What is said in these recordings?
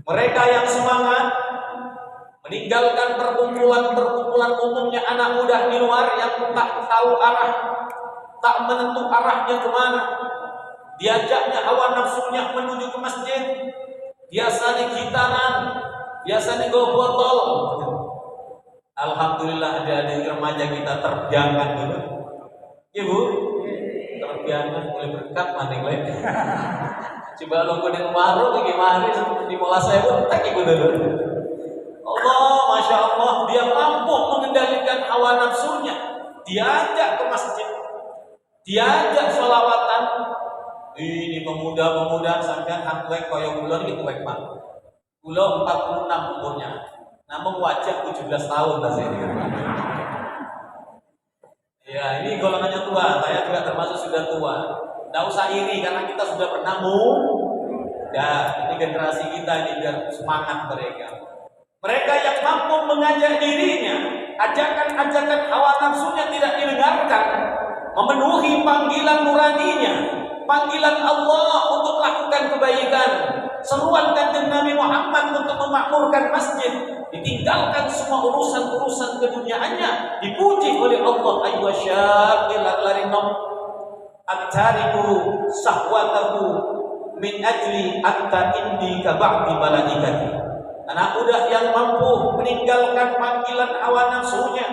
Mereka yang semangat meninggalkan perkumpulan umumnya anak muda di luar yang tak tahu arah, tak menentu arahnya kemana. Diajaknya hawa nafsunya menuju ke masjid, biasanya gitaran, biasanya go botol. Alhamdulillah adik-adik remaja kita terbiangan dulu. Ibu, terbiangan boleh berkat maning lagi. Coba lo kuning maru gimana di mola saya pun tak ibu dulu. Allah, masya Allah, dia mampu mengendalikan hawa nafsunya. Diajak ke masjid, diajak sholawatan. Ini pemuda-pemuda sampai hantuek koyo bulan itu baik banget. Bulan 46 umurnya, namun wajah 17 tahun lah ini. Ya, ini golongannya tua. Saya juga termasuk sudah tua. Tidak usah iri karena kita sudah pernah ya, ini generasi kita ini biar semangat mereka. Mereka yang mampu mengajak dirinya, ajakan-ajakan hawa nafsunya tidak didengarkan, memenuhi panggilan nuraninya, panggilan Allah untuk melakukan kebaikan, seruan kanjeng Nabi Muhammad untuk memakmurkan masjid, ditinggalkan semua urusan-urusan keduniaannya, dipuji oleh Allah. Ayyusyaqil larinam at-tariku sahwatahu min ajli atta indi ka ba'di malaikati. Anak muda yang mampu meninggalkan panggilan hawa nafsunya,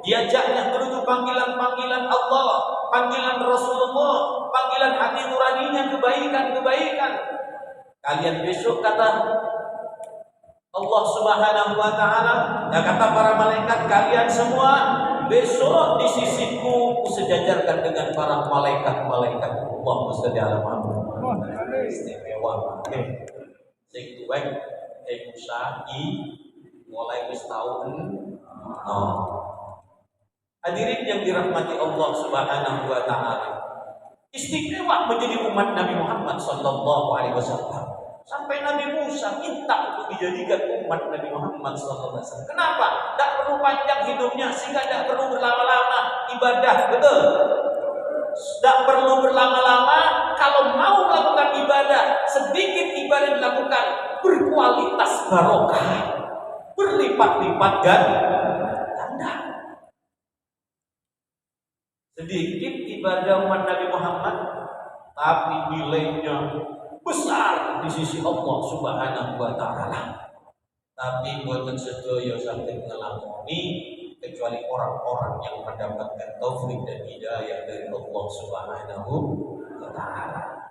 diajaknya menuju panggilan-panggilan Allah, panggilan Rasulullah, panggilan hati nuraninya, kebaikan-kebaikan. Kalian besok kata Allah Subhanahu wa taala, ya kata para malaikat, kalian semua besok di sisiku kusejajarkan dengan para malaikat-malaikat. Allahumma shalli ala Muhammad. Istimewa. Sing tuwek Musa mulai wis tahun. Hadirin yang dirahmati Allah Subhanahu wa taala. Istimewa menjadi umat Nabi Muhammad sallallahu alaihi wasallam. Sampai Nabi Musa minta untuk dijadikan umat Nabi Muhammad sallallahu alaihi wasallam. Kenapa? Tidak perlu panjang hidupnya sehingga tidak perlu berlama-lama ibadah, betul? Tidak perlu berlama-lama kalau mau melakukan ibadah, sedikit ibadah dilakukan berkualitas barokah, berlipat-lipat ganda. Sedikit ibadah umat Nabi Muhammad, tapi nilainya besar di sisi Allah Subhanahu wa taala. Tapi boten sedaya sampai ngelakoni kecuali orang-orang yang mendapatkan taufik dan hidayah dari Allah Subhanahu wa taala.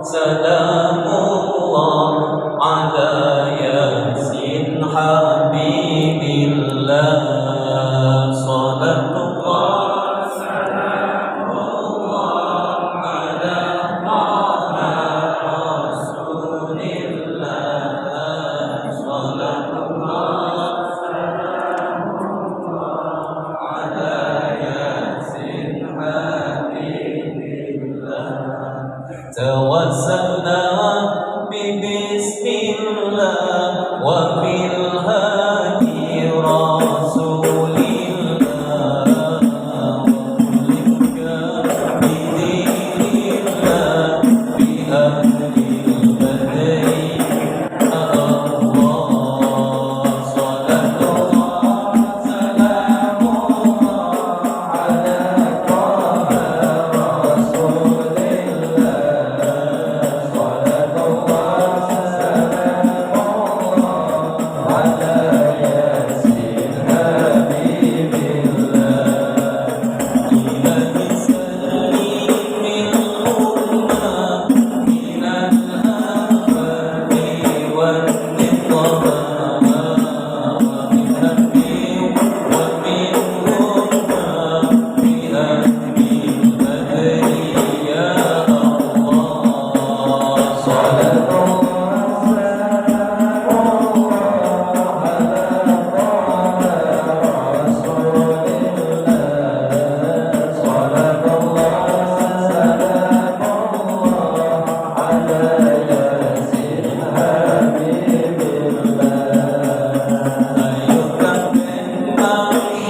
Salamullah ala yasin habibillah. Salatullah salamullah ala maha rasulillah. Salatullah salamullah ala yasin habibillah. Tawassalna bismillah wa bil hadi rasul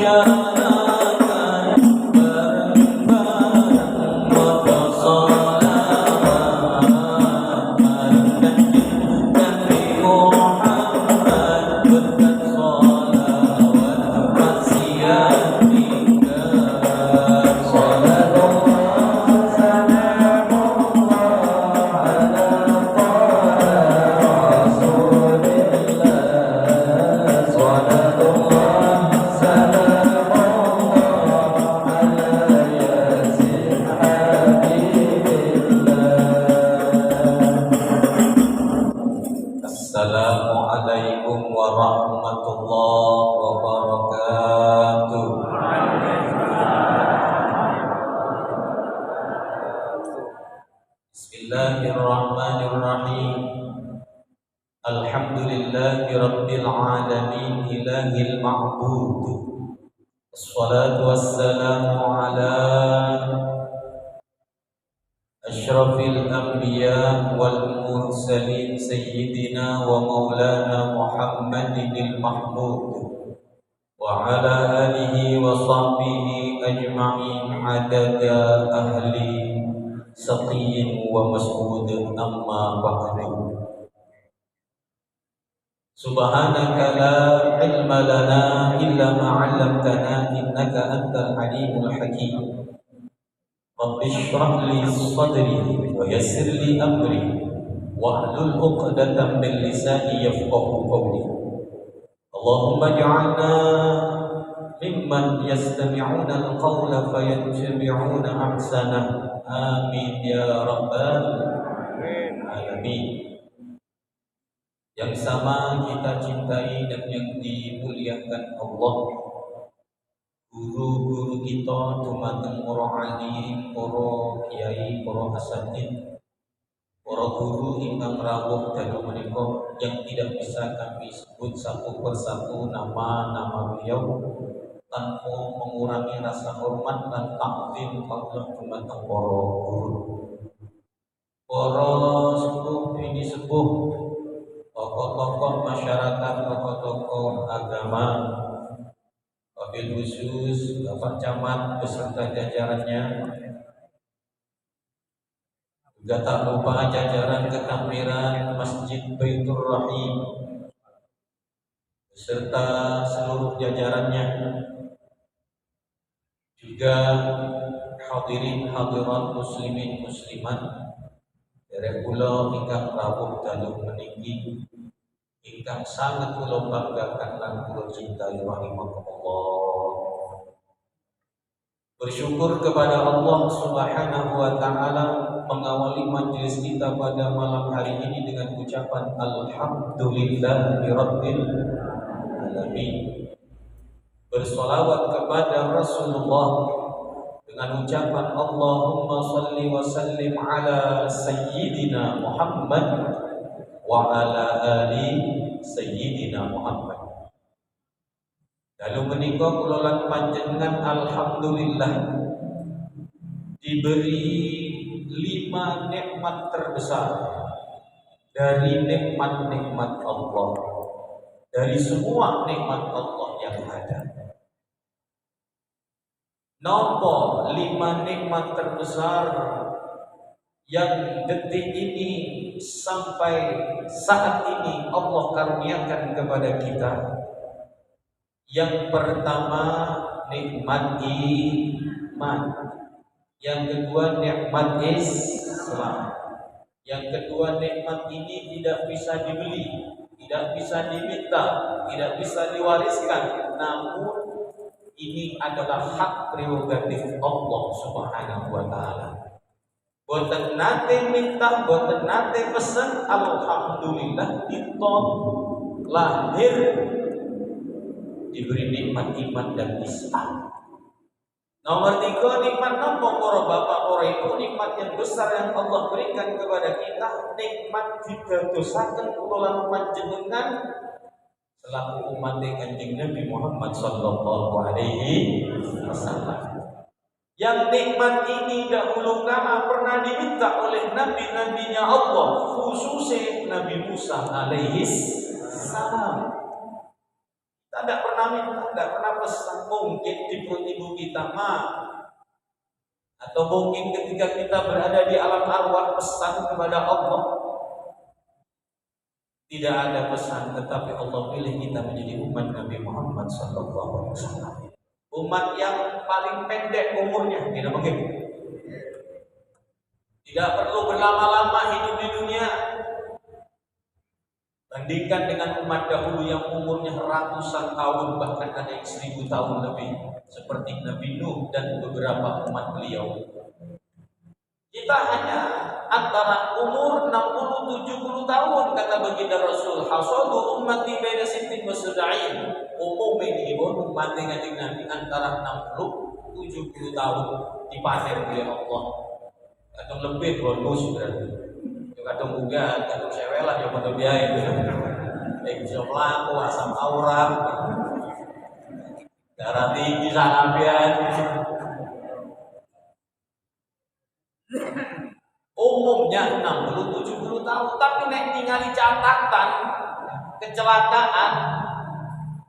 ziarahkan bareng-bareng moto sholawat bareng Nabi Muhammad berkat sholawat tempat siang tinggal salatullah salamullah ala Rasulillah salatullah salamullah ala yasin habibillah. Assalamualaikum warahmatullahi wabarakatuh. Bismillahirrahmanirrahim. Alhamdulillahi rabbil alamin ilahil ma'bud. Wassalatu wassalamu ala asyrafil anbiya wal mursalin sayyidina wa maulana Muhammadinil mahmud wa ala alihi wa sahbihi ajma'in adada ahli saqiyyin wa mas'udin amma ba'du. Subhanaka la ilma lana illa ma 'allamtana innaka antal alimul hakim. Rabbi shrah li sadri wa yassir li amri wahlul 'uqdatam min lisani yafqahu qawli. Allahumma ij'alna mimman yastami'una al-qawla fayattabi'una ahsanah. Amin ya rabbal alamin. Yang sama kita cintai dan yang dimuliakan Allah, guru-guru kita, dumateng para alim, para kiai, para asatidz, para guru ingkang rawuh dalu menika yang tidak bisa kami sebut satu persatu nama-nama beliau tanpa mengurangi rasa hormat dan takzim kepada dumateng para guru, para sepuh bini sepuh, tokoh-tokoh masyarakat, tokoh-tokoh agama, wabil khusus Bapak Camat beserta jajarannya, juga tak lupa jajaran ketakmiran Masjid Baitur Rahim beserta seluruh jajarannya, juga hadirin hadirat muslimin muslimat derek kula ingkang rawuh dalu meniki ingkang sangat kula banggakan lan kula cintai rahimakumullah. Bersyukur kepada Allah Subhanahu wa taala mengawali majelis kita pada malam hari ini dengan ucapan alhamdulillahirabbil alamin. Bersolawat kepada Rasulullah dengan ucapan Allahumma salli wa sallim ala sayyidina Muhammad wa ala ali sayyidina Muhammad. Lalu menika kula lan panjenengan alhamdulillah diberi 5 nikmat terbesar dari nikmat-nikmat Allah, dari semua nikmat Allah yang ada. Nomor 5 nikmat terbesar yang detik ini sampai saat ini Allah karuniakan kepada kita. Yang pertama nikmat iman, yang kedua nikmat Islam, yang kedua nikmat ini tidak bisa dibeli, tidak bisa diminta, tidak bisa diwariskan, namun ini adalah hak prerogatif Allah Subhanahu wa taala. Boten nate minta, boten nate pesen, alhamdulillah kita lahir diberi nikmat iman dan Islam. Nomor 3 nikmat napa para bapak para ibu, nikmat yang besar yang Allah berikan kepada kita, nikmat didadosaken kula lan panjenengan selaku umat Kanjeng Nabi Muhammad sallallahu alaihi wasallam. Yang nikmat ini dahulu kala pernah diminta oleh nabi-nabinya Allah, khususnya Nabi Musa alaihi salam. Kita tidak pernah minta, tidak pernah pesan. Mungkin di perut ibu kita mah, atau mungkin ketika kita berada di alam arwah pesan kepada Allah. Tidak ada pesan, tetapi Allah pilih kita menjadi umat Nabi Muhammad SAW. Umat yang paling pendek umurnya, tidak mungkin. Tidak perlu berlama-lama hidup di dunia. Bandingkan dengan umat dahulu yang umurnya ratusan tahun, bahkan ada yang 1000 tahun lebih, seperti Nabi Nuh dan beberapa umat beliau. Kita hanya antara umur 60-70 tahun, kata baginda Rasul. Hasadu ummati baina sittin wa sab'in. Umum ini umat Kanjeng Nabi antara 60-70 tahun dipanen oleh Allah. Kadang lebih bonus berarti. Kadang juga, kadang sewelah yang pada biaya. Bisa melaku, asam aurat, darah tinggi, sanabian. Umumnya 60-70 tahun, tapi nek ningali catatan kecelakaan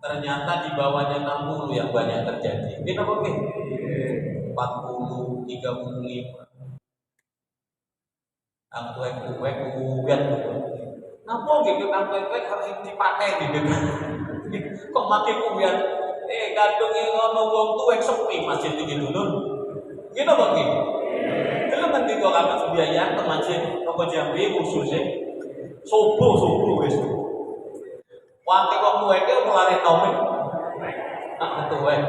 ternyata di bawahnya 60 yang banyak terjadi. Ini apa ke? 40, 35. Ang tuwek-tuwek uwian. Napa gitu ang tuwek-tuwek harus dipakai gitu. Kok makin uwian? Kadung ngono wong tuwek sepi masjid iki dulu. Gitu apa gitu? Kalau nanti kau akan sembiayaan termasuk toko Jambi khususnya subuh guys. Waktu kau tuwek itu pelari nomor, tuwek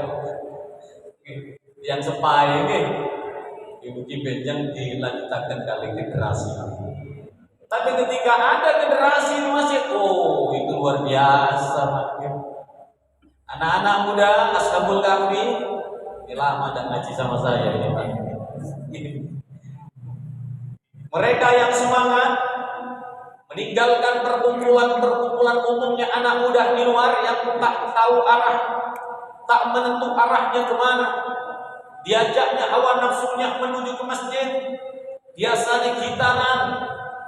yang sepai ini, ibu benjang dilanjutkan kali generasi. Tapi ketika ada generasi di masjid, oh itu luar biasa. Anak-anak muda Ashabul Kahfi, lama dan ngaji sama saya ini Pak. Mereka yang semangat meninggalkan perkumpulan umumnya anak muda di luar yang tak tahu arah, tak menentu arahnya kemana. Diajaknya hawa nafsunya menuju ke masjid, biasanya gitaran,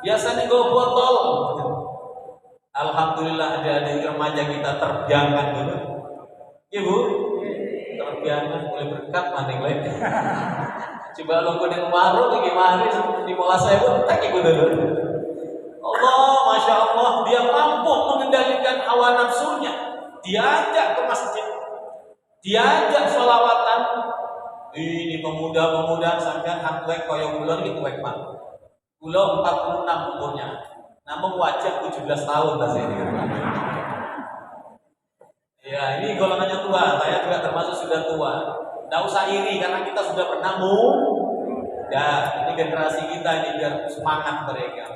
biasanya bawa botol. Alhamdulillah ada remaja kita terbiangkan dulu. Ibu, terbiangkan boleh berkat maning lain. Coba lo gue dengan warung gimana di mola saya pun tak ikut dulu. Allah, masya Allah, dia mampu mengendalikan hawa nafsunya. Diajak ke masjid, diajak sholawatan. Ini pemuda-pemuda sampean hak koyo kula iki tuwek Pak. Kula 46 umurnya. Namun wajah 17 tahun rasanya. Ya, ini golongannya tua. Saya juga termasuk sudah tua. Tidak usah iri karena kita sudah pernah dan ini generasi kita ini biar semangat mereka.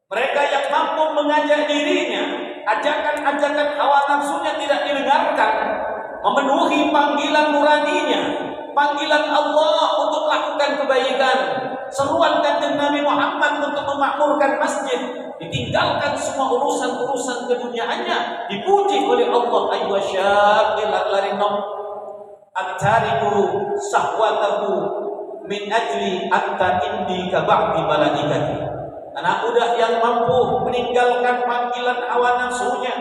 Mereka yang mampu mengajak dirinya, ajakan-ajakan hawa nafsunya tidak didengarkan, memenuhi panggilan nuraninya, panggilan Allah untuk melakukan kebaikan, seruan Kanjeng Nabi Muhammad untuk memakmurkan masjid, ditinggalkan semua urusan-urusan keduniaannya, dipuji oleh Allah. Ayyuhasyaqil larinom at-tariku sahwatahu min ajli anta indi ka ba'di malaikati. Anak muda yang mampu meninggalkan panggilan hawa nafsunya,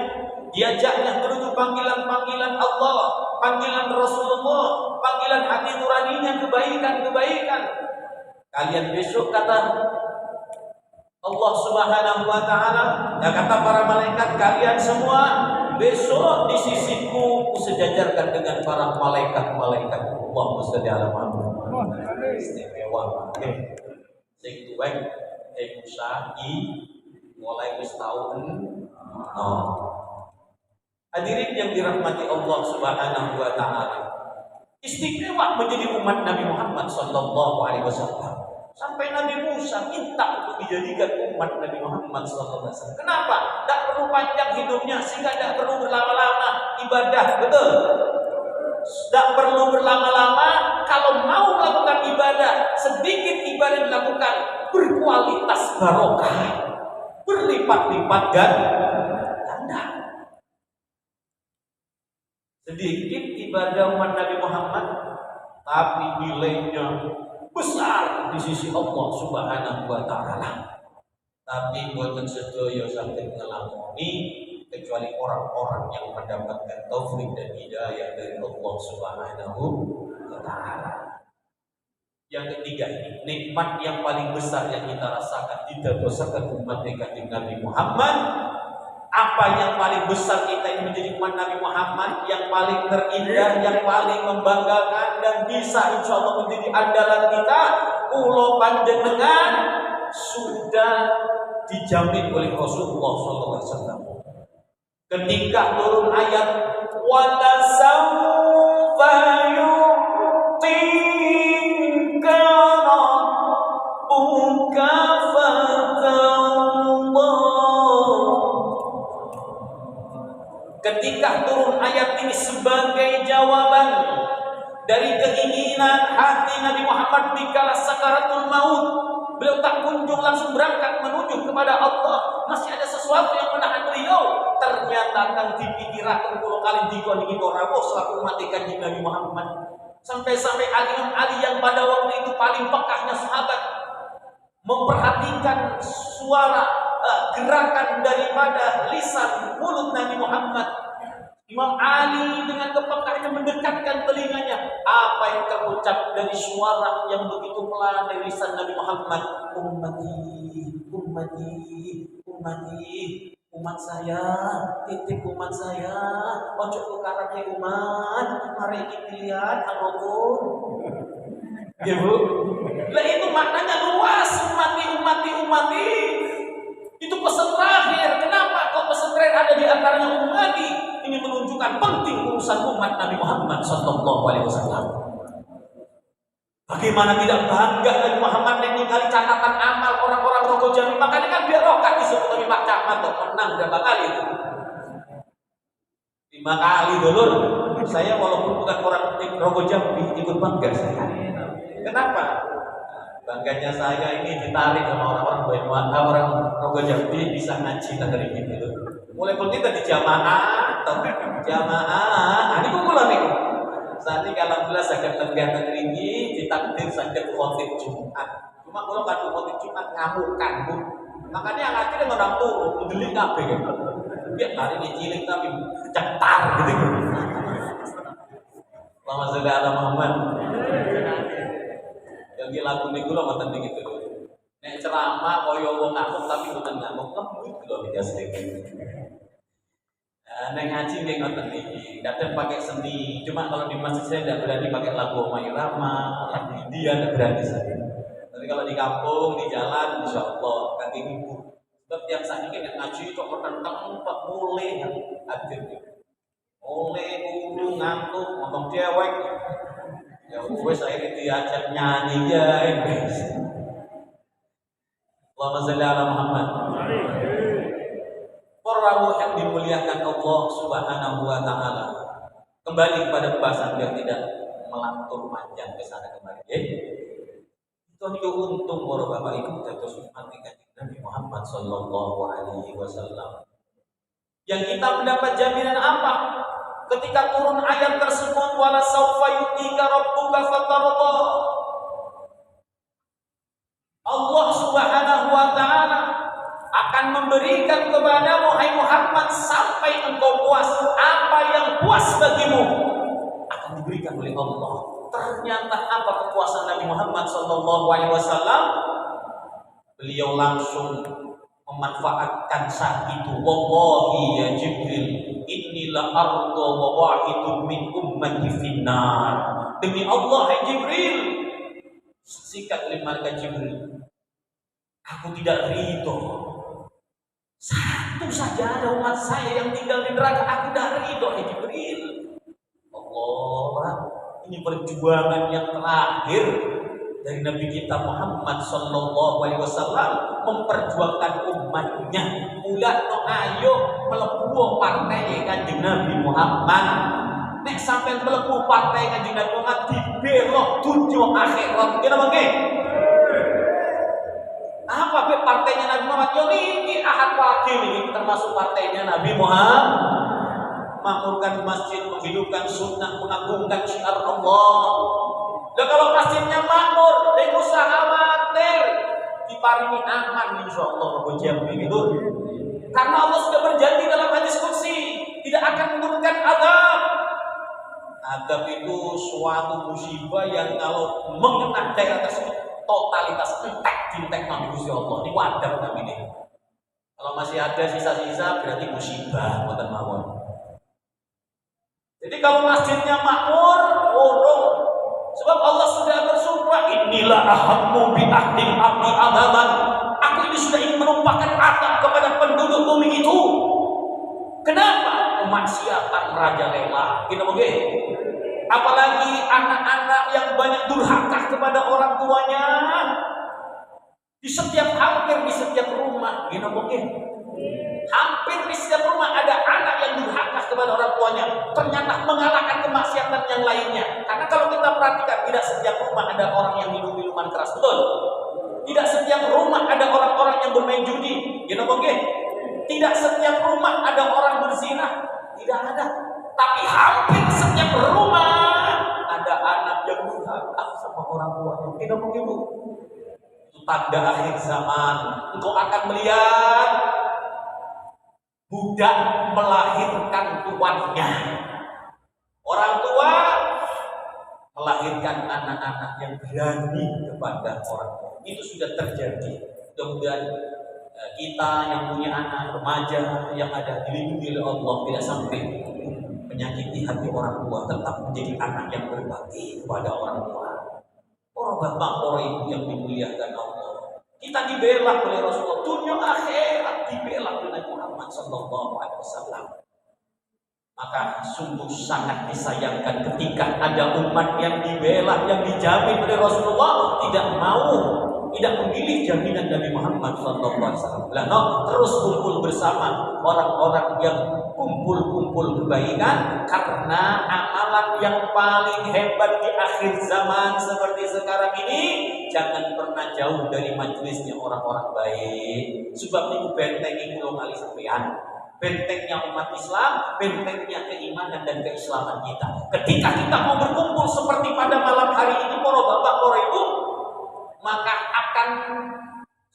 diajaknya menuju panggilan-panggilan Allah, panggilan Rasulullah, panggilan hati nuraninya, kebaikan-kebaikan. Kalian besok kata Allah Subhanahu wa taala, ya kata para malaikat, kalian semua besok di sisiku kusejajarkan dengan para malaikat-malaikat. Allahumma shalli ala Muhammad. Istimewa. Sing tuwek usai mulai wis taun. Hadirin yang dirahmati Allah Subhanahu wa taala. Istimewa menjadi umat Nabi Muhammad sallallahu alaihi wasallam. Sampai Nabi Musa minta untuk dijadikan umat Nabi Muhammad sallallahu alaihi wasallam. Kenapa? Tidak perlu panjang hidupnya sehingga tidak perlu berlama-lama ibadah, betul? Tidak perlu berlama-lama kalau mau melakukan ibadah, sedikit ibadah dilakukan berkualitas barokah, berlipat-lipat ganda. Sedikit ibadah umat Nabi Muhammad, tapi nilainya besar di sisi Allah Subhanahu wa taala. Tapi boten sedaya saged ngelakoni kecuali orang-orang yang mendapatkan taufik dan hidayah dari Allah Subhanahu wa taala. Yang ketiga ini, nikmat yang paling besar yang kita rasakan dirasakan umat Kanjeng Nabi Muhammad. Apa yang paling besar kita ini menjadi umat Nabi Muhammad, yang paling terindah, yang paling membanggakan dan bisa insya Allah menjadi andalan kita, ulo panjenengan sudah dijamin oleh Rasulullah SAW. Ketika turun ayat wala sawfa yu'tika rabbuka fatardah. Ketika turun ayat ini sebagai jawaban dari keinginan hati Nabi Muhammad di kala sakaratul maut, beliau tak kunjung langsung berangkat menuju kepada Allah. Masih ada sesuatu yang menahan beliau. Ternyata akan dipikirkan 10 kali dikoni rawuh selaku umat Kanjeng Nabi Muhammad. Sampai-sampai Ali yang pada waktu itu paling pekahnya sahabat memperhatikan suara gerakan daripada lisan mulut Nabi Muhammad. Imam Ali dengan kepekaannya mendekatkan telinganya. Apa yang terucap dari suara yang begitu pelan dari lisan Nabi Muhammad? Ummati, ummati, ummati, umat saya, titip umat saya. Ojo kekarapnya umat, mari kita lihat alokun. Ya Bu, lah itu maknanya luas. Ummati, ummati, ummati. Itu pesan terakhir. Kenapa kok pesan terakhir ada di antaranya ummati? Ini menunjukkan penting urusan umat Nabi Muhammad SAW. Bagaimana tidak bangga Nabi Muhammad yang kali catatan amal orang-orang Rogo Jambi. Makanya kan biar rokat disebut Nabi Pak Camat tuh menang berapa kali itu? 5 kali dulu. Saya walaupun bukan orang Rogo Jambi ikut bangga saya. Kenapa? Bangganya saya ini ditarik sama orang Rogo Jambi bisa ngaji negeri gitu. Mulai pun kita di jamaah, ini kumpulan nih. Saat ini alhamdulillah saya negara negeri ini ditakdir saja khotib Jumat. Cuma kalau kado khotib Jumat ngamukan Bu. Makanya yang akhirnya orang turun, mendelik kabeh gitu. Biar hari ini cilik tapi cetar gitu. Allahumma sholli ala Muhammad. Yang lagu niku lho mboten gitu. Nek ceramah kaya wong ngamuk tapi mboten ngamuk, lembut lho biasa iki. Nek ngaji nggih ngoten iki, kadang pakai seni. Cuma kalau di masjid saya tidak berani pakai lagu Omai Rama, lagu India tidak berani saya. Tapi kalau di kampung, di jalan, insya Allah kaki ibu. Sebab yang saat ini ngaji kok tentang pak mulai hadir. Mulai guru ngantuk, ngomong cewek. Ya wes akhirnya diajak nyanyi ya. Allahumma sholli ala Muhammad. Para ruh yang dimuliakan Allah Subhanahu wa taala. Kembali kepada pembahasan biar tidak melantur panjang ke sana kemari. Itu untung para Bapak Ibu dados umat Nabi Muhammad sallallahu alaihi wasallam. Yang kita mendapat jaminan apa? Ketika turun ayat tersebut wala saufa yu'tika rabbuka fatardah. Allah Subhanahu wa taala akan memberikan kepadamu hai Muhammad sampai engkau puas. Apa yang puas bagimu akan diberikan oleh Allah. Ternyata apa kepuasan Nabi Muhammad SAW? Beliau langsung memanfaatkan saat itu. Wallahi ya Jibril, inilah ardo wa wahidun min ummati finnar. Demi Allah hai Jibril, sikat oleh malaikat Jibril, aku tidak ridho. Satu saja ada umat saya yang tinggal di neraka, aku dah ridho hai Jibril. Allah, ini perjuangan yang terakhir dari Nabi kita Muhammad sallallahu alaihi wasallam memperjuangkan umatnya. Ulah no ayo melebu partai Kanjeng Nabi Muhammad. Nek sampai melebu partai Kanjeng Nabi Muhammad dibelok tujuh akhirat. Kira bangke? Apa be partainya Nabi Muhammad? Yo ini ahad wakil ini termasuk partainya Nabi Muhammad. Makmurkan masjid, menghidupkan sunnah, mengagungkan syiar Allah. Dan kalau masjidnya makmur, tidak usah khawatir, diparingi aman insya Allah. Gitu. Karena Allah sudah berjanji dalam hadis tidak akan menurunkan azab. Azab itu suatu musibah yang kalau mengenai daerah tersebut totalitas entek mami Gusti Allah. Ini wadah kami ini. Kalau masih ada sisa-sisa berarti musibah buatan mawon. Jadi kalau masjidnya makmur, urung. Sebab Allah sudah bersumpah, inilah ahammu bi ahdil abdi adaban. Aku ini sudah ingin menumpahkan azab kepada penduduk bumi itu. Kenapa? Kemaksiatan merajalela. Gitu mungkin. Apalagi anak-anak yang banyak durhaka kepada orang tuanya. Hampir di setiap rumah, gitu mungkin. Hampir di setiap rumah ada anak yang durhaka kepada orang tuanya. Ternyata mengalahkan kemaksiatan yang lainnya. Karena kalau kita perhatikan, tidak setiap rumah ada orang yang minum minuman keras, betul? Tidak setiap rumah ada orang-orang yang bermain judi, gitu mungkin. Tidak setiap rumah ada orang berzina, tidak ada. Tapi hampir setiap rumah ada anak yang durhaka sama orang tuanya, gitu mungkin bu. Itu tanda akhir zaman. Engkau akan melihat budak melahirkan tuannya. Orang tua melahirkan anak-anak yang berani kepada orang tua. Itu sudah terjadi. Mudah-mudahan kita yang punya anak remaja yang ada dilindungi oleh Allah tidak sampai menyakiti hati orang tua, tetap menjadi anak yang berbakti kepada orang tua. Orang bapak, orang ibu yang dimuliakan Allah. Kita dibela oleh Rasulullah, dunia akhirat dibela oleh Muhammad sallallahu alaihi wasallam. Maka sungguh sangat disayangkan ketika ada umat yang dibela, yang dijamin oleh Rasulullah, tidak memilih jaminan Nabi Muhammad SAW. Terus kumpul bersama orang-orang yang kumpul kebaikan, karena amalan yang paling hebat di akhir zaman seperti sekarang ini jangan pernah jauh dari majelisnya orang-orang baik. Sebab itu bentengi mulo kali sampean. Bentengnya umat Islam, bentengnya keimanan dan keislaman kita. Ketika kita mau berkumpul seperti pada malam hari ini, para bapak, para ibu, maka akan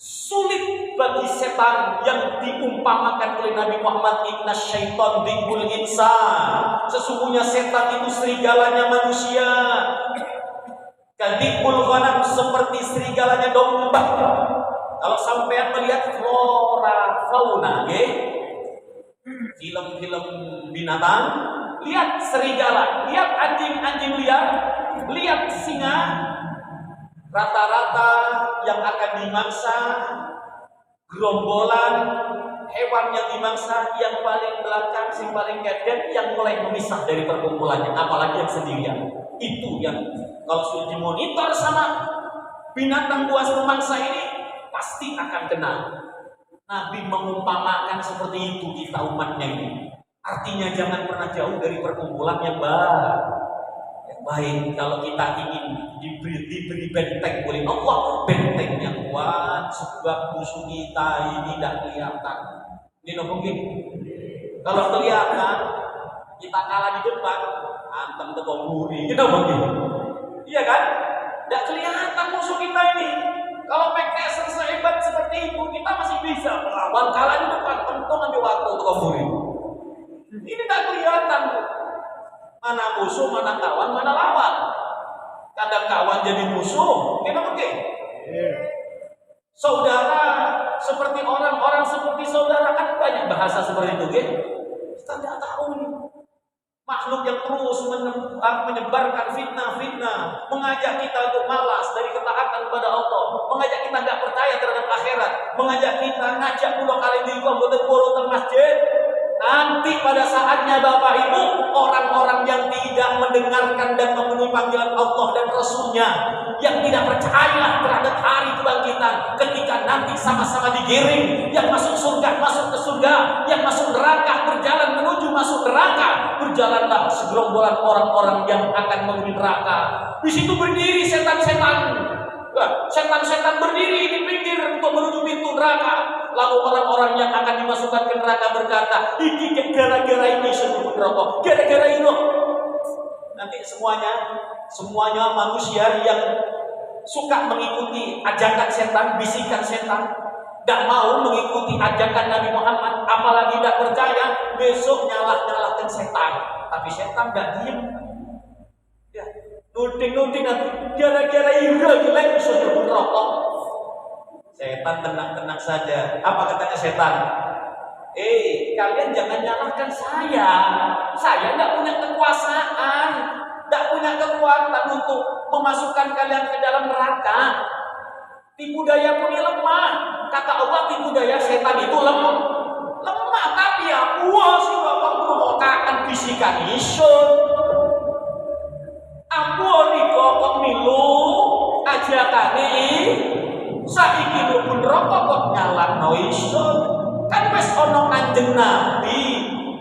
sulit bagi setan yang diumpamakan oleh Nabi Muhammad, inna syaitan dikul insan. Sesungguhnya setan itu serigalanya manusia. Kadikul ghanam, seperti serigalanya domba. Kalau sampean melihat flora fauna, film-film binatang, lihat serigala, lihat anjing-anjing liar, lihat singa. Rata-rata yang akan dimangsa, gerombolan hewan yang dimangsa, yang paling belakang, yang paling kedet, yang mulai memisah dari perkumpulannya, apalagi yang sendirian. Itu yang kalau sudah dimonitor sama binatang buas pemangsa ini, pasti akan kena. Nabi mengumpamakan seperti itu kita umatnya ini. Artinya jangan pernah jauh dari perkumpulan yang baik. Kalau kita ingin diberi benteng oleh Allah, benteng yang kuat, sebab musuh kita ini tidak kelihatan. Ini mungkin. Kalau kelihatan, kita kalah di depan, antem tepung buri, kita mungkin. Iya kan? Tidak kelihatan musuh kita ini. Kalau PKS sehebat seperti itu, kita masih bisa melawan, kalah di depan, untung ambil waktu tepung buri. Ini tidak kelihatan. Mana musuh, mana kawan, mana lawan. Kadang kawan jadi musuh, kita mungkin. Saudara seperti orang-orang seperti saudara, kan banyak bahasa seperti itu, kita tidak tahu nih. Makhluk yang terus menyebarkan fitnah, mengajak kita untuk malas dari ketaatan kepada Allah, mengajak kita tidak percaya terhadap akhirat, mengajak kita ngajak pulau kali di anggota masjid. Nanti pada saatnya Bapak Ibu, orang-orang yang tidak mendengarkan dan memenuhi panggilan Allah dan Rasulnya, yang tidak percaya terhadap hari kebangkitan, ketika nanti sama-sama digiring, yang masuk surga masuk ke surga, yang masuk neraka berjalan menuju masuk neraka, berjalanlah segerombolan orang-orang yang akan menuju neraka. Di situ berdiri setan-setan. Setan-setan berdiri di pinggir untuk menuju pintu neraka. Lalu orang-orang yang akan dimasukkan ke neraka berkata, "Iki gara-gara ini sebelum neraka, gara-gara ini." Nanti semuanya manusia yang suka mengikuti ajakan setan, bisikan setan, Gak mau mengikuti ajakan Nabi Muhammad, apalagi gak percaya, besok nyalah-nyalahkan setan. Tapi setan gak diem. Ya, nuding-nuding nanti, gara-gara ira jelek bisa nyebut rokok. Setan tenang-tenang saja. Apa katanya setan? Kalian jangan nyalahkan saya. Saya gak punya kekuasaan, gak punya kekuatan untuk memasukkan kalian ke dalam neraka. Tipu daya pun lemah. Kata Allah, tipu daya setan itu lemah. Tapi aku sih bapak provokakan bisikan isun. Aku riko kok milu ajakane saiki pun rokok kok nyalahno isun. Kan wis ana Kanjeng Nabi,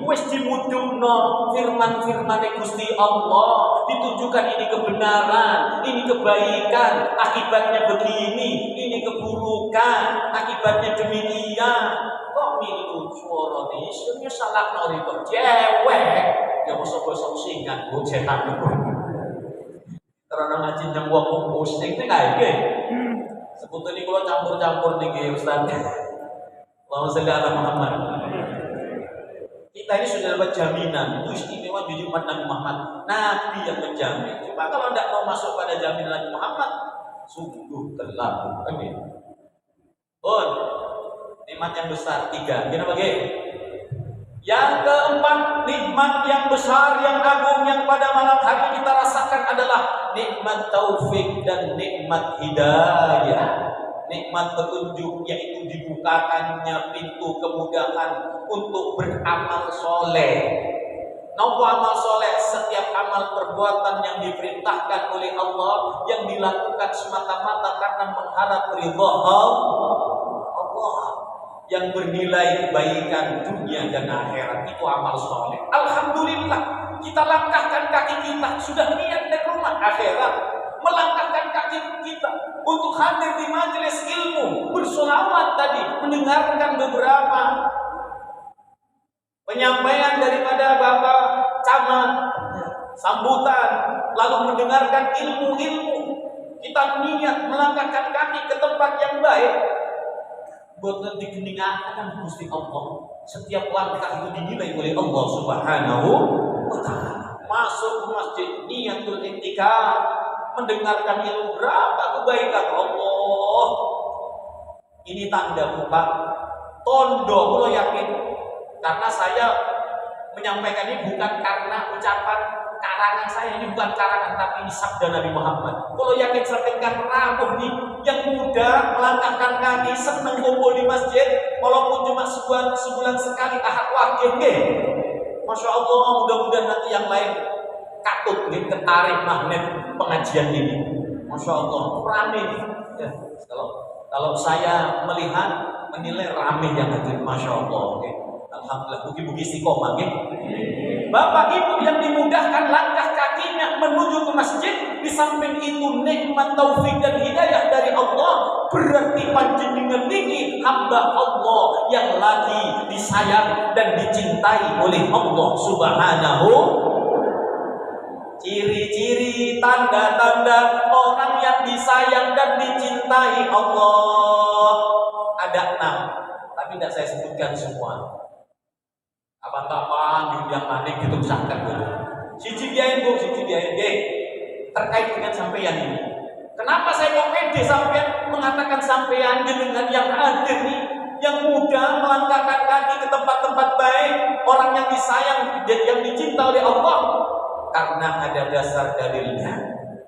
wis dimudhungno firman-firmane Gusti Allah, ditujukan ini kebenaran, ini kebaikan, akibatnya begini, ini keburukan, akibatnya demikian. Kok milu suara isunnya salah nori kok cewek, ya bosok-bosok singkat bu setan itu. Karena ngaji yang gua posting ini kayak gini. Sebetulnya kalau campur-campur nih Ustaz. Allahumma sholli ala Muhammad. Kita ini sudah dapat jaminan, itu istimewa di umat Nabi Muhammad. Nabi yang menjamin. Cuma kalau tidak mau masuk pada jaminan Nabi Muhammad, sungguh terlalu. Oke. Nikmat yang besar 3. Gimana bagi? Yang keempat, nikmat yang besar, yang agung, yang pada malam hari kita rasakan adalah nikmat taufik dan nikmat hidayah. Nikmat petunjuk, yaitu dibukakannya pintu kemudahan untuk beramal soleh. Nopo amal soleh? Setiap amal perbuatan yang diperintahkan oleh Allah, yang dilakukan semata-mata karena mengharap ridha Allah, yang bernilai kebaikan dunia dan akhirat, itu amal soleh. Alhamdulillah, kita langkahkan kaki kita, sudah niat dari rumah akhirat, melangkahkan kaki kita untuk hadir di majelis ilmu, bersolawat tadi, mendengarkan beberapa penyampaian daripada Bapak Camat, sambutan, lalu mendengarkan ilmu-ilmu. Kita niat melangkahkan kaki ke tempat yang baik, buat nanti keningakan Gusti Allah. Setiap langkah itu dinilai oleh Allah Subhanahu wa Ta'ala. Masuk ke masjid, niatul intikaf, mendengarkan ilmu, berapa kebaikan Allah. Ini tanda Pak tondo, lo yakin, karena saya menyampaikan ini bukan karena ucapan karangan saya, ini bukan karangan, tapi ini sabda Nabi Muhammad. Kalau yakin sertikan rapuh nih, yang muda melangkahkan kaki, seneng kumpul di masjid, walaupun cuma sebulan sekali, ahad wakil, Masya Allah, mudah-mudahan nanti yang lain katut nih, ketarik magnet pengajian ini. Masya Allah, rame nih. Ya, kalau saya melihat, menilai rame yang hadir, Masya Allah. Alhamdulillah, buki-buki istiqomah. Bapak Ibu yang dimudahkan langkah kakinya menuju ke masjid, di samping itu nikmat taufik dan hidayah dari Allah, berarti panjenengan niki hamba Allah yang lagi disayang dan dicintai oleh Allah Subhanahu. Ciri-ciri, tanda-tanda orang yang disayang dan dicintai Allah ada 6, tapi tidak saya sebutkan semua. Apa-apaan diundang manik gitu misalkan dulu. Siji biayain Bu, siji biayain terkait dengan sampeyan ini. Kenapa saya kok pede sampeyan mengatakan sampeyan dengan yang hadir nih, yang muda melangkahkan kaki ke tempat-tempat baik, orang yang disayang, yang dicinta oleh Allah? Karena ada dasar dalilnya.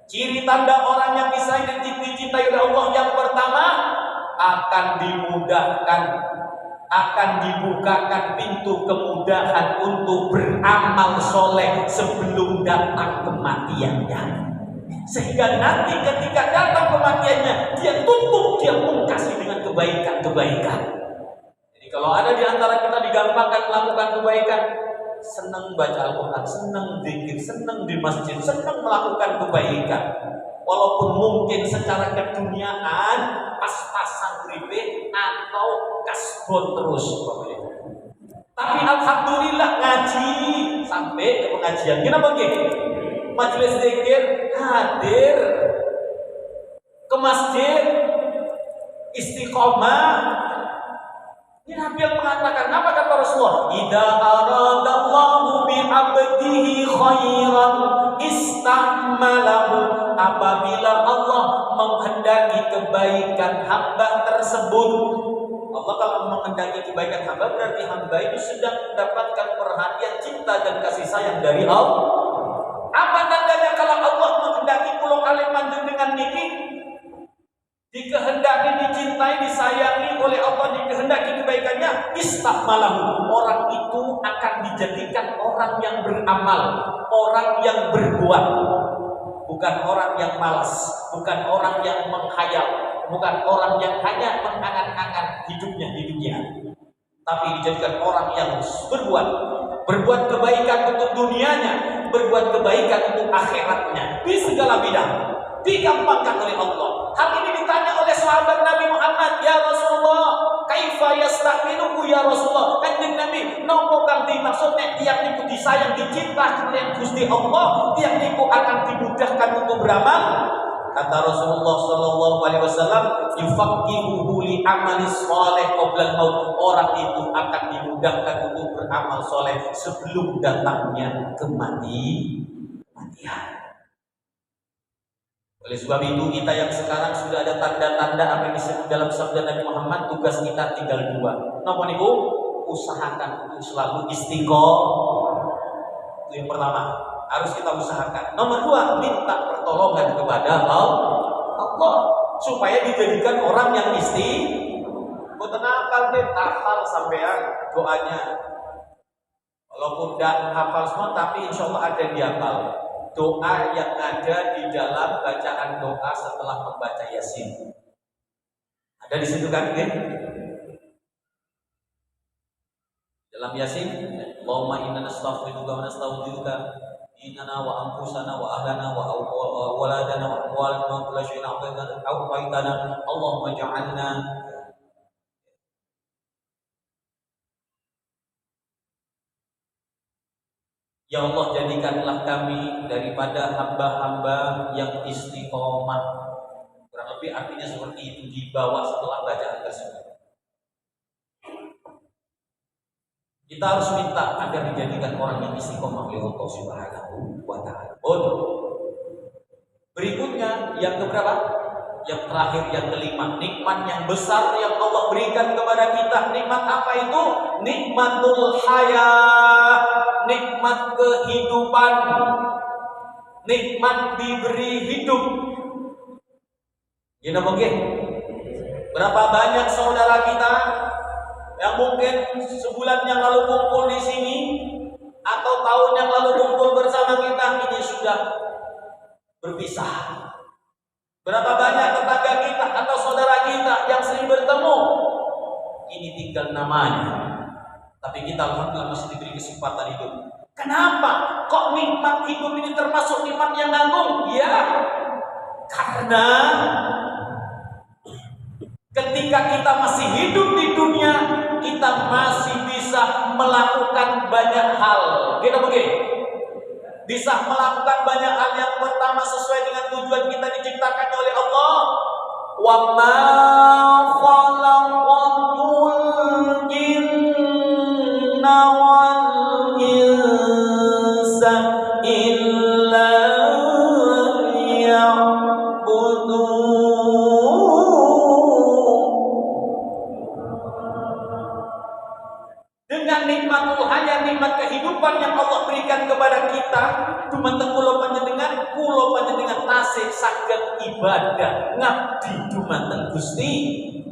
Ciri tanda orang yang disayang dan dicintai oleh Allah, yang pertama, akan dimudahkan, akan dibukakan pintu kemudahan untuk beramal soleh sebelum datang kematiannya. Sehingga nanti ketika datang kematiannya, dia tutup, dia pungkasi dengan kebaikan-kebaikan. Jadi kalau ada di antara kita digampangkan melakukan kebaikan, senang baca Al-Quran, senang zikir, senang di masjid, senang melakukan kebaikan, walaupun mungkin secara keduniaan pas-pasan uripe atau kasbon terus, tapi alhamdulillah ngaji sampai ke pengajian. Kenapa gitu? Majelis zikir hadir, ke masjid istiqomah, Ini Nabi yang mengatakan, apa kata Rasulullah? Idza aradallahu bi 'abdihi khairan ista'malahu. Apabila Allah menghendaki kebaikan hamba tersebut, Allah kalau menghendaki kebaikan hamba, berarti hamba itu sedang mendapatkan perhatian, cinta dan kasih sayang dari Allah. Apa tandanya kalau Allah menghendaki pulau kalimat dengan niki? Dikehendaki, dicintai, disayangi oleh Allah, dikehendaki kebaikannya, istakmalahu. Orang itu akan dijadikan orang yang beramal, orang yang berbuat, bukan orang yang malas, bukan orang yang menghayal, bukan orang yang hanya mengangan-angan hidupnya di dunia, tapi dijadikan orang yang berbuat kebaikan untuk dunianya, berbuat kebaikan untuk akhiratnya di segala bidang, digampangkan oleh Allah. Hal ini ditanya oleh sahabat Nabi Muhammad, ya Rasulullah, kaifa yastaminuhu ya Rasulullah. Kanjeng Nabi, nopo kang dimaksudnya tiang niku disayang, dicinta kalian Gusti Allah, tiang niku akan dimudahkan untuk beramal. Kata Rasulullah sallallahu alaihi wasallam, yufaqihuhu li amali shalih qabla al-maut. Orang itu akan dimudahkan untuk beramal soleh sebelum datangnya kematian. Oleh sebab itu kita yang sekarang sudah ada tanda-tanda apa yang disebut dalam sabda Nabi Muhammad, tugas kita tinggal dua. Napa niku? Usahakan untuk selalu istiqomah. Itu yang pertama, harus kita usahakan. Nomor dua, minta pertolongan kepada Allah supaya dijadikan orang yang boten hafal deh, hafal sampean doanya. Walaupun tidak hafal semua, tapi insya Allah ada yang dihafal. Doa yang ada di dalam bacaan doa setelah membaca Yasin. Ada di situ kan? Dalam Yasin, Allahumma inna nastaghfiruka wa nastaghfiruka innana wa anfusana wa ahlana wa waladana wa amwalana wa kullu syai'in a'taytana Allahumma ja'alna Ya Allah, jadikanlah kami daripada hamba-hamba yang istiqomah. Kurang lebih artinya seperti itu di bawah setelah bacaan tersebut. Kita harus minta agar dijadikan orang yang istiqomah oleh Allah Subhanahu wa Ta'ala. Berikutnya yang keberapa? Yang terakhir, yang kelima, nikmat yang besar yang Allah berikan kepada kita. Nikmat apa itu? Nikmatul hayat, nikmat kehidupan, nikmat diberi hidup. Gimana mungkin? Berapa banyak saudara kita yang mungkin sebulan yang lalu kumpul di sini atau tahun yang lalu kumpul bersama kita, ini sudah berpisah. Berapa banyak tetangga kita atau saudara kita yang sering bertemu, ini tinggal namanya, tapi kita alhamdulillah masih diberi kesempatan hidup. Kenapa? Kok nikmat hidup ini termasuk nikmat yang agung? Ya, karena ketika kita masih hidup di dunia, kita masih bisa melakukan banyak hal. Kita begini, bisa melakukan banyak hal. Yang pertama, sesuai dengan tujuan kita diciptakan oleh Allah. Wa ma khalaqatul jinna wal insa illa liya'budun. Dengan nikmatul hayat, nikmat kehidupan yang Allah berikan kepada kita, dumateng kula panjenengan tasih saged ibadah ngabdi dumateng Gusti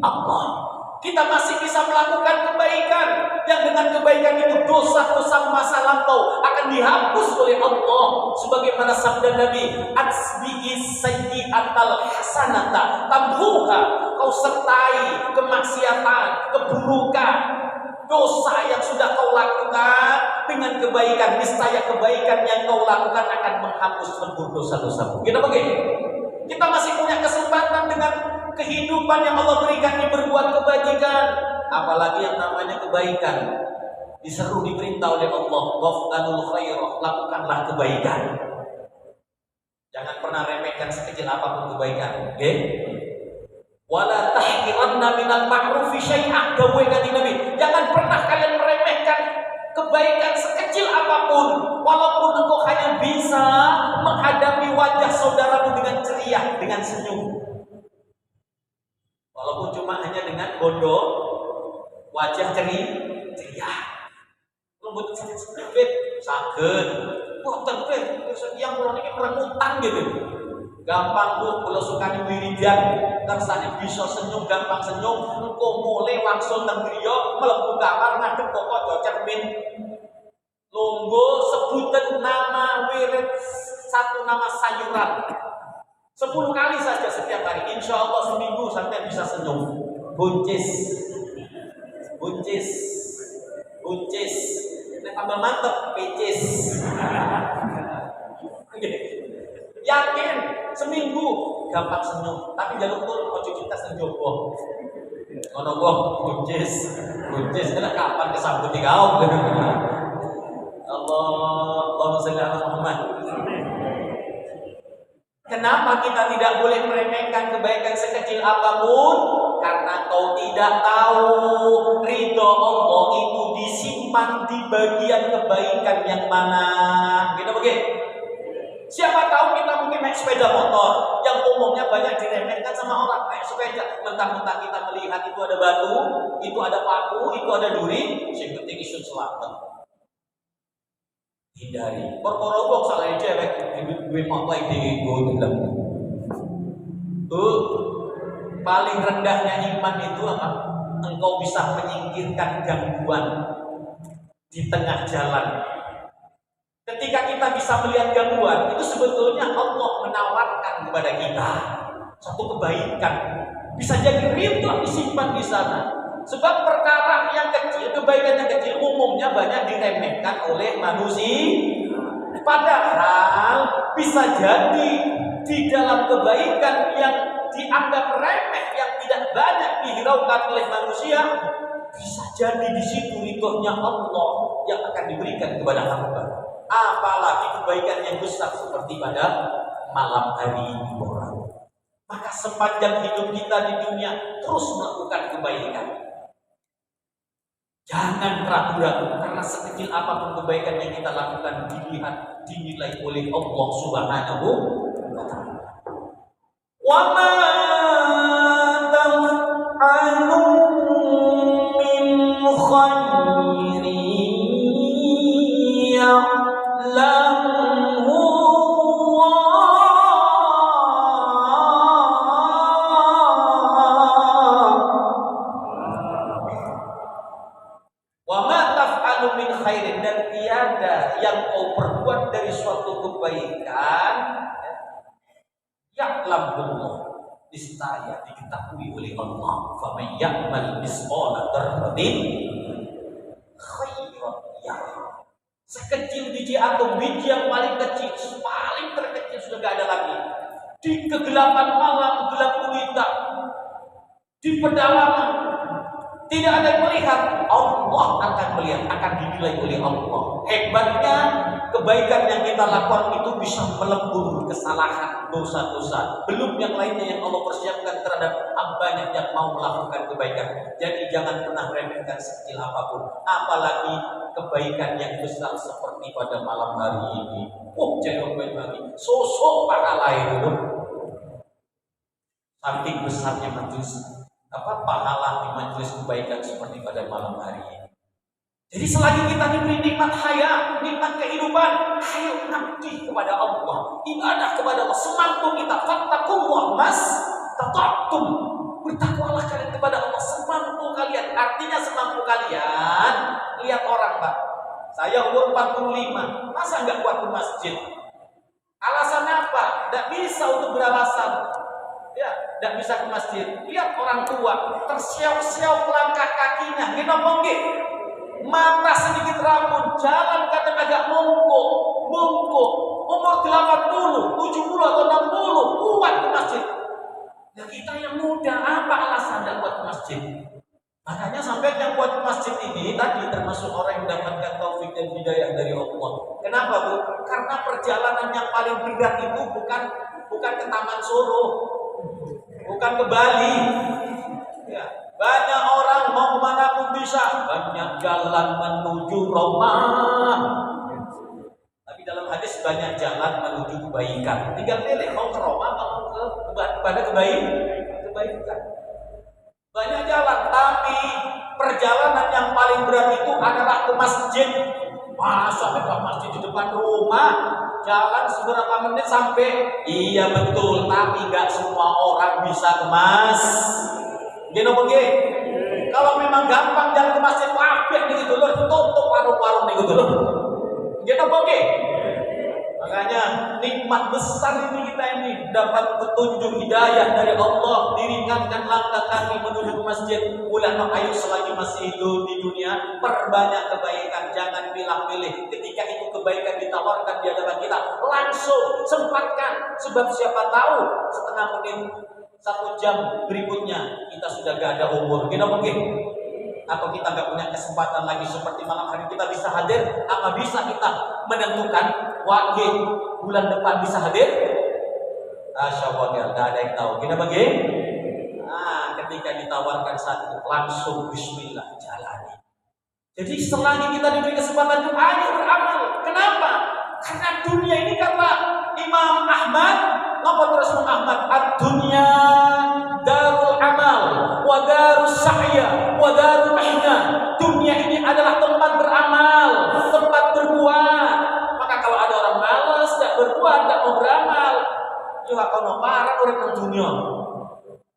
Allah. Kita masih bisa melakukan kebaikan, yang dengan kebaikan itu dosa-dosa masa lampau akan dihapus oleh Allah. Sebagaimana sabda Nabi, "Atsbi'is sayyi'atal hasanata tamhuha." Kau sertai kemaksiatan, keburukan, dosa yang sudah kau lakukan dengan kebaikan, niscaya kebaikan yang kau lakukan akan menghapus seluruh dosa-dosamu. Kita begini, kita masih punya kesempatan dengan kehidupan yang Allah berikan ini berbuat kebajikan, apalagi yang namanya kebaikan. Diseru, diperintah oleh Allah, waf'alul khairah, lakukanlah kebaikan. Jangan pernah remehkan sekecil apapun kebaikan, okay? Wala tahqiranna minal ma'rufi syai'an, dawuh kanjeng Nabi. apapun, walaupun engkau hanya bisa menghadapi wajah saudaramu dengan ceria, dengan senyum. Walaupun cuma hanya dengan bondo, wajah ceria. Lembut sakit. Wah, tapi yang pulang ini merengutan gitu. Gampang tuh kalau suka wiridan, tersane bisa senyum, gampang senyum. Engko mulai langsung nang griya mlebu kamar ngadep pokok cermin. Longgo sebutan nama wirid, satu nama sayuran 10 kali saja setiap hari. Insya Allah seminggu sampai bisa senyum. Buncis. Ini tambah mantep, pecis. Yakin seminggu gampang senyum. Tapi jalur pun ojo kita senyum boh. Ngono boh, buncis. Ini kapan kesambut di kau? Allahumma shalli ala Muhammad. Kenapa kita tidak boleh meremehkan kebaikan sekecil apapun? Karena kau tidak tahu ridho Allah itu disimpan di bagian kebaikan yang mana. Gitu begitu. Siapa tahu kita mungkin naik sepeda motor yang umumnya banyak diremehkan sama orang. Naik sepeda, mentang-mentang kita melihat itu ada batu, itu ada paku, itu ada duri, sing penting isun selamat. Hindari. Perkara salah cewek duwe motor iki goblok. Tuh paling rendahnya iman itu apa? Engkau bisa menyingkirkan gangguan di tengah jalan. Ketika kita bisa melihat gangguan, itu sebetulnya Allah menawarkan kepada kita satu kebaikan. Bisa jadi ridho disimpan di sana. Sebab perkara yang kecil, kebaikan yang kecil umumnya banyak diremehkan oleh manusia. Padahal bisa jadi di dalam kebaikan yang dianggap remeh, yang tidak banyak dihiraukan oleh manusia, bisa jadi di situ ridhonya Allah yang akan diberikan kepada hamba. Apalagi kebaikan yang besar seperti pada malam hari ini orang. Maka sepanjang hidup kita di dunia terus melakukan kebaikan. Jangan ragu-ragu, karena sekecil apapun kebaikan yang kita lakukan dilihat, dinilai oleh Allah Subhanahu wa ta'ala. Wa ma taf'alu min khairin ya'lamhu khairin, dan tiada yang kau perbuat dari suatu kebaikan ya'lamullah, niscaya diketahui oleh Allah. Faman ya'mal misqala dzarratin khairan yarah. Sekecil biji atom, biji yang paling kecil, paling terkecil sudah tidak ada lagi. Di kegelapan malam, gelap gulita, di pedalaman, tidak ada yang melihat, Allah akan melihat, akan dinilai oleh Allah. Hebatnya kebaikan yang kita lakukan itu bisa melebur kesalahan, dosa-dosa. Belum yang lainnya yang Allah persiapkan terhadap hambanya yang mau melakukan kebaikan. Jadi jangan pernah remehkan sekecil apapun, apalagi kebaikan yang besar seperti pada malam hari ini. Jangan bagi sosok pahala itu. Saking besarnya majelis pahala di majelis kebaikan seperti pada malam hari ini. Jadi selagi kita diberi nikmat hayat, nikmat kehidupan, ayo ngabdi kepada Allah, ibadah kepada Allah semampu kita. Fattaqullah mastata'tum. Bertakwalah kalian kepada Allah semampu kalian. Artinya semampu kalian. Lihat orang, Pak. Saya umur 45, masa enggak kuat ke masjid? Alasan apa? Tidak bisa untuk beralasan. Ya, tidak bisa ke masjid. Lihat orang tua tersiau-siau langkah kakinya, ngomong mata sedikit rambut, jalan kadang agak mongkok. Umur 80, 70 atau 60 kuat ke masjid. Ya kita yang muda, apa alasan tidak kuat ke masjid? Makanya sampai yang kuat ke masjid ini tadi termasuk orang yang mendapatkan taufik dan hidayah dari Allah. Kenapa, Bu? Karena perjalanan yang paling berat itu bukan ke Taman Soro, bukan ke Bali. Ya, banyak orang mau kemana pun bisa. Banyak jalan menuju Roma. banyak jalan menuju kebaikan. Tinggal pilih mau ke Roma mau kepada kebaikan. Banyak jalan, tapi perjalanan yang paling berat itu adalah ke masjid. Masa ke masjid di depan rumah? Jalan seberapa menit sampai? Iya betul, tapi nggak semua orang bisa ke masjid. Kalau memang gampang jalan ke masjid, kabeh nih gitu loh, tutup warung-warung nih gitu loh. Makanya nikmat besar ini kita ini dapat petunjuk hidayah dari Allah, diringankan langkah kaki menuju ke masjid. Ulama ayo selagi masih hidup di dunia, perbanyak kebaikan, jangan pilih-pilih. Ketika itu kebaikan ditawarkan di hadapan kita, langsung sempatkan. Sebab siapa tahu setengah menit, 1 jam berikutnya kita sudah gak ada umur. Atau kita gak punya kesempatan lagi seperti malam hari kita bisa hadir. Apa bisa kita menentukan waktu bulan depan bisa hadir? Asyawagil, gak ada yang tahu. Ketika ditawarkan saat itu langsung bismillah jalani. Jadi selagi kita diberi kesempatan itu ayo beramal. Kenapa? Karena dunia ini kata Imam Ahmad, ngapa terus Imam Ahmad? Ad-dunya darul amal wa darus sa'ya wa darul mihna. Dunia ini adalah tempat beramal, tempat berbuat. Maka kalau ada orang malas, tidak berbuat, tidak mau beramal, ya akan parah orang di dunia.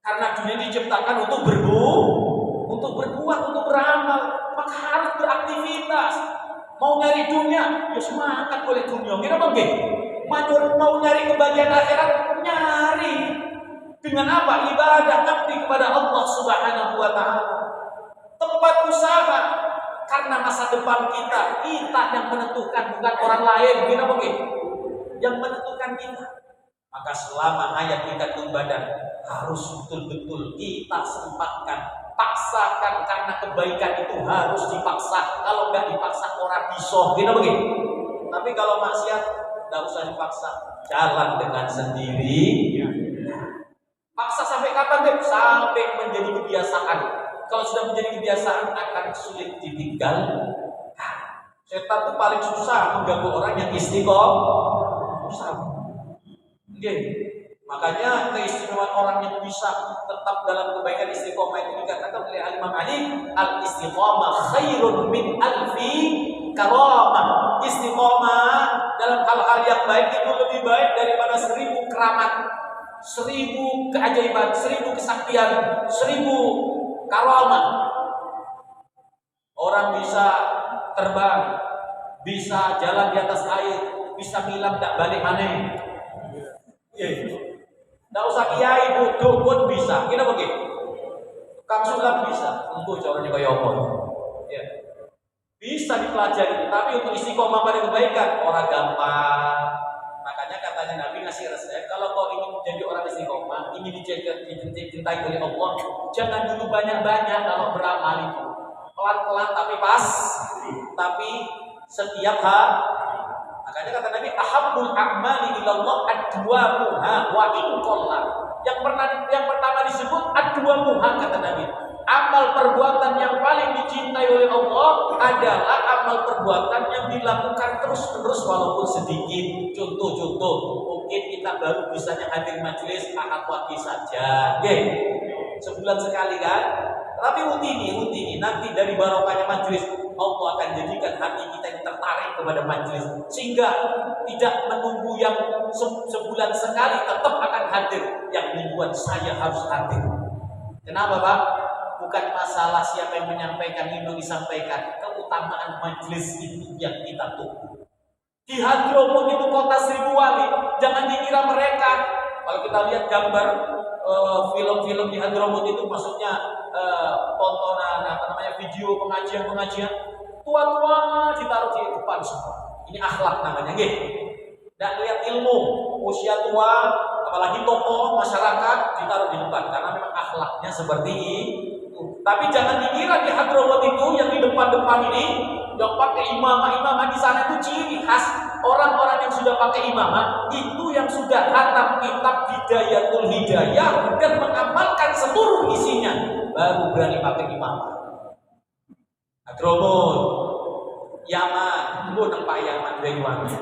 Karena dunia diciptakan untuk berbuat, untuk beramal. Maka harus beraktivitas. Mau nyari dunia, ya semangat boleh dunia. Mau nyari kebahagiaan akhirat, nyari. Dengan apa? Ibadah ngabdi kepada Allah Subhanahu wa Ta'ala. Tempat usaha, karena masa depan kita yang menentukan, bukan orang lain. Yang menentukan kita. Maka selama ayat kita badan harus betul-betul kita sempatkan, paksakan, karena kebaikan itu harus dipaksa. Kalau nggak dipaksa orang bisa. Tapi kalau maksiat nggak usah dipaksa, jalan dengan sendiri. Paksa sampai kapan? Sampai menjadi kebiasaan. Kalau sudah menjadi kebiasaan akan sulit ditinggal. Setan itu paling susah mengganggu orang yang istiqomah. Makanya keistimewaan orang yang bisa tetap dalam kebaikan istiqomah itu dikatakan oleh Imam Ali, al-istiqomah khairun min alfi karamah. Istiqomah dalam hal-hal yang baik itu lebih baik daripada 1000 keramat, 1000 keajaiban, 1000 kesaktian, 1000 karamah. Orang bisa terbang, bisa jalan di atas air, bisa ngilang tak balik aneh. Tidak usah kiai, dukun bisa. Kang Sulam bisa. Untuk caranya kayak apa? Bisa dipelajari. Tapi untuk istiqomah pada kebaikan orang gampang. Makanya katanya Nabi ngasih resep, kalau kau ingin menjadi orang istiqomah, ingin dicintai oleh Allah, jangan dulu banyak-banyak kalau beramal itu. Pelan-pelan tapi setiap hari. Makanya kata Nabi, ahabbul a'mali ilallah adwamuha wa in qalla. Yang pertama disebut adwamuha, kata Nabi. Amal perbuatan yang paling dicintai oleh Allah adalah amal perbuatan yang dilakukan terus-menerus walaupun sedikit. Contoh-contoh, mungkin kita baru bisanya hadir majelis Ahad Wage saja. Sebulan sekali kan? Tapi rutini nanti dari barokahnya majelis Allah akan jadikan hati kita yang tertarik kepada majelis, sehingga tidak menunggu yang sebulan sekali, tetap akan hadir. Yang membuat saya harus hadir. Kenapa Pak? Bukan masalah siapa yang menyampaikan, ini disampaikan. Keutamaan majelis itu yang kita tunggu. Di Hadramut itu kota 1000 wali. Jangan dikira mereka. Kalau kita lihat gambar film-film di Hadramut itu, maksudnya tontonan video pengajian tua-tua ditaruh di depan semua. Ini akhlak namanya, Dan lihat ilmu, usia tua, apalagi tokoh masyarakat ditaruh di depan karena memang akhlaknya seperti itu. Tapi jangan dikira di Hadramut itu yang di depan-depan ini yang pakai imamah di sana itu ciri khas. Orang-orang yang sudah pakai imamah itu yang sudah khatam kitab Hidayatul Hidayah dan mengamalkan seluruh isinya, baru berani pakai imamah. Hadramut. Yaman, lu tempat Yaman Banyuwangi.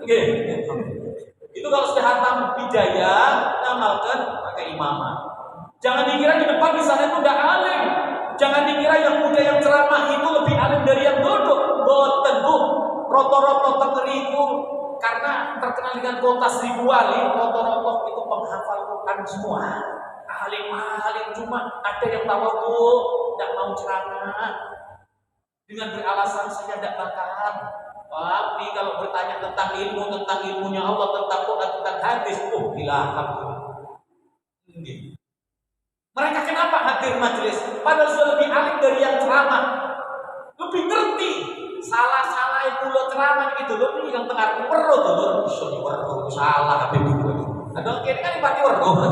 Nggih. Itu kalau sudah hatam bidayah, ngamalkan pakai imamah. Jangan dikira di depan di sana itu udah alim. Jangan dikira yang muda yang ceramah itu lebih alim dari yang duduk. Boten bu, roto-roto tengeriku karena terkenal dengan kota seribu wali, roto-roto itu penghafal Quran semua. Alim-alim cuma ada yang tawadhu, tidak mau ceramah dengan beralasan saya tidak bakalan. Tapi kalau bertanya tentang ilmu, tentang ilmunya Allah, tentang Quran, tentang hadis, dilahap. Mereka kenapa hadir majelis? Padahal sudah lebih alim dari yang ceramah, lebih ngerti. Salah-salah pulau ceramah gitu loh. Ini yang tengah perlu tuh, iso perlu salah habis itu. Ada kira kan pati warga.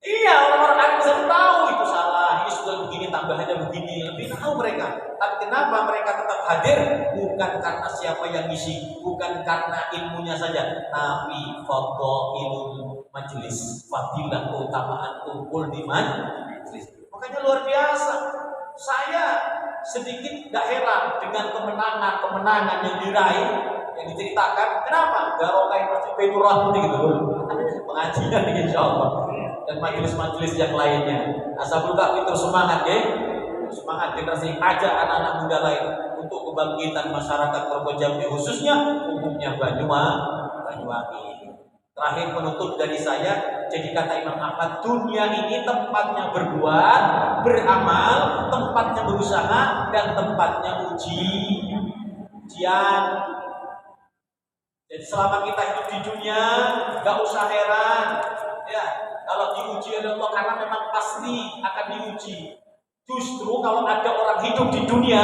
Iya, orang-orang alim bisa tahu itu salah. Ini sudah begini, tambahannya begini. Lebih tahu mereka. Tapi kenapa mereka tetap hadir? Bukan karena siapa yang ngisi, bukan karena ilmunya saja, tapi fadhailul majelis, fadilah keutamaan kumpul di majelis. Makanya luar biasa. Saya sedikit gak heran dengan kemenangan yang diraih, yang diceritakan. Kenapa? Garokai Masjid Baitur Rahmah gitu loh. Pengajian insyaallah dan majelis-majelis yang lainnya. Ashabul Kahfi terus semangat ya. Semangat generasi, ajak anak-anak muda lain untuk kebangkitan masyarakat Purwo Jambi, khususnya umumnya Banyuwangi. Terakhir penutup dari saya, jadi kata Imam Ahmad, dunia ini tempatnya berbuat, beramal, tempatnya berusaha, dan tempatnya ujian. Jadi selama kita hidup di dunia, gak usah heran ya kalau diuji oleh Allah, karena memang pasti akan diuji. Justru kalau ada orang hidup di dunia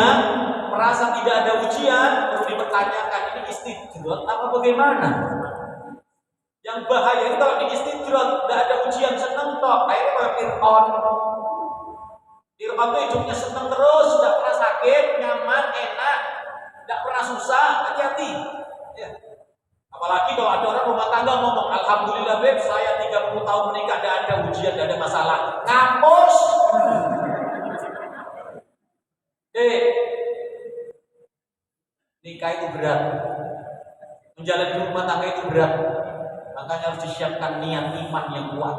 merasa tidak ada ujian, perlu dipertanyakan ini istidrat apa bagaimana? Yang bahaya itu kalau di istidrat tidak ada ujian, seneng toh. Akhirnya kayak Fir'aun. Fir'aun itu hidupnya seneng terus, tidak pernah sakit, nyaman, enak, tidak pernah susah. Hati-hati ya. Apalagi kalau ada orang rumah tangga ngomong, alhamdulillah beb, saya 30 tahun menikah, tidak ada ujian, tidak ada masalah. Ngampus. Nikah itu berat, menjalani rumah tangga itu berat, makanya harus disiapkan niat iman yang kuat.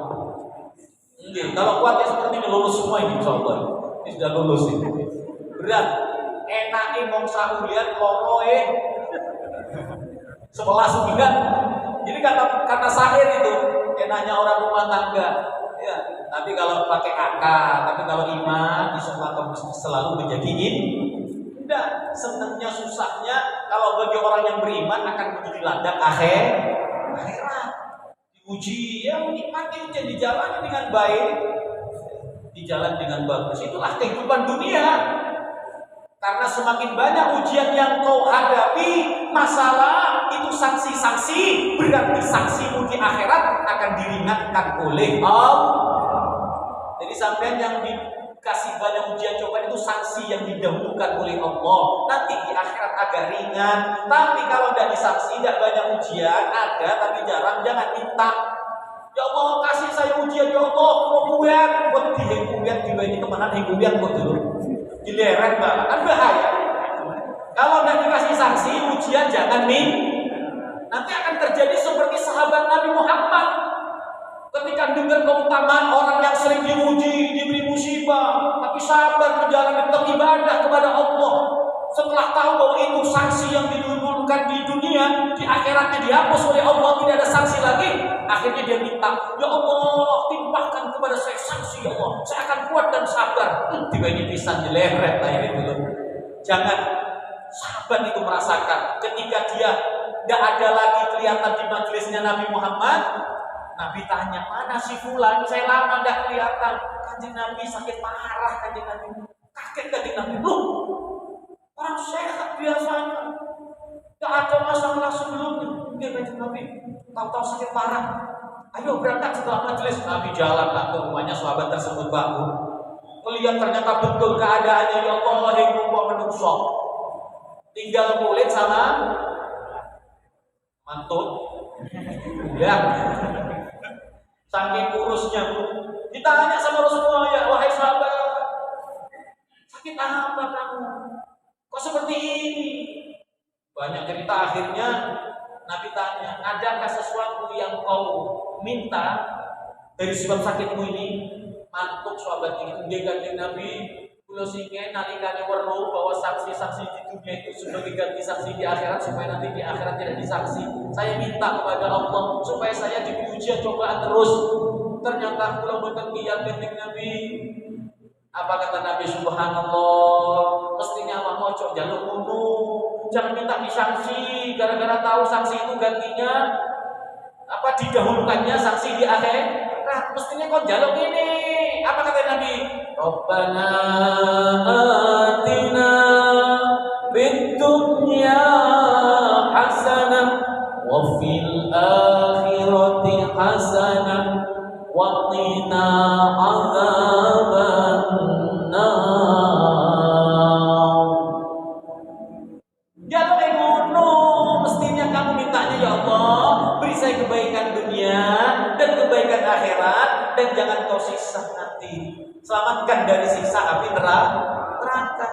Kalau kuat ya seperti ini, lulus semua ini insyaallah. Ini sudah lulus ini. Berat, enake mong sahulian loroe 11 bulan. Jadi kata syair itu, enaknya orang rumah tangga. Ya, tapi kalau pakai akal, tapi kalau iman, insyaallah akan selalu menjadi indah. Senangnya, susahnya, kalau bagi orang yang beriman akan menjadi ladang akhirat. Diuji, ya menikmati ujian, dijalani dengan baik, dijalan dengan bagus. Itulah kehidupan dunia. Karena semakin banyak ujian yang kau hadapi, masalah itu sanksi-sanksi, berarti sanksimu di akhirat akan diringankan oleh Allah. Jadi sampean yang dikasih banyak ujian cobaan itu sanksi yang didahulukan oleh Allah. Nanti di akhirat agak ringan. Tapi kalau tidak disanksi, tidak banyak ujian, ada tapi jarang, jangan minta. Ya Allah kasih saya ujian, ya Allah kemudian buat dihengkuyan juga ini kemana hengkuyan buat dulu. Dileret banget, kan bahaya. Kalau tidak dikasih sanksi, ujian jangan nanti akan terjadi seperti sahabat Nabi Muhammad. Ketika dengar keutamaan orang yang sering diuji, diberi musibah, tapi sabar menjalani ibadah kepada Allah. Setelah tahu bahwa itu sanksi yang didahulukan di dunia, di akhiratnya dihapus oleh Allah, tidak ada sanksi lagi. Akhirnya dia minta, ya Allah timpahkan kepada saya sanksi ya Allah, saya akan kuat dan sabar. Tiba ini pisang jeleret akhirnya dulu. Jangan, sahabat itu merasakan ketika dia tidak ada lagi kelihatan di majelisnya Nabi Muhammad. Nabi tanya, mana si fulan? Saya lama tidak kelihatan. Kanjeng Nabi sakit parah, kanjeng Nabi. Kaget kanjeng Nabi. Loh, orang sehat biasanya, tidak ada masalah sebelumnya. Dia kanjeng Nabi, tahu-tahu sakit parah. Ayo berangkat setelah majelis. Nabi jalan ke rumahnya sahabat tersebut bangun. Melihat ternyata betul keadaannya. Ya Allah, hidup menungso. Tinggal kulit sama mantut. Ya. Saking kurusnya, ditanya sama Rasulullah, ya wahai sahabat, Sakit apa kamu? Kok seperti ini? Banyak cerita akhirnya Nabi tanya, adakah sesuatu yang kau minta dari sebab sakitmu ini? Mantuk sahabat ini, dia ganti Nabi. Kulo singin nalikane weruh bahwa saksi-saksi di dunia itu sebagai ganti saksi di akhirat supaya nanti di akhirat tidak disaksi. Saya minta kepada Allah supaya saya diberi ujian cobaan terus. Ternyata kulo boten kiat dening Nabi. Apa kata Nabi? Subhanallah, mestinya awak moco jaluk ngono. Jangan minta disanksi gara-gara tahu sanksi itu gantinya apa didahulukannya sanksi di akhirat. Nah, mestinya kau jaluk ini. Apa kata Nabi? Rabbana atina fid dunya hasanah wa fil akhirati hasanah wa qina adzabannar. Jaluk ngono, mestinya kamu mintanya ya Allah, beri saya kebaikan dunia dan kebaikan akhirat, dan jangan kau siksa nanti. Selamatkan dari siksa api neraka.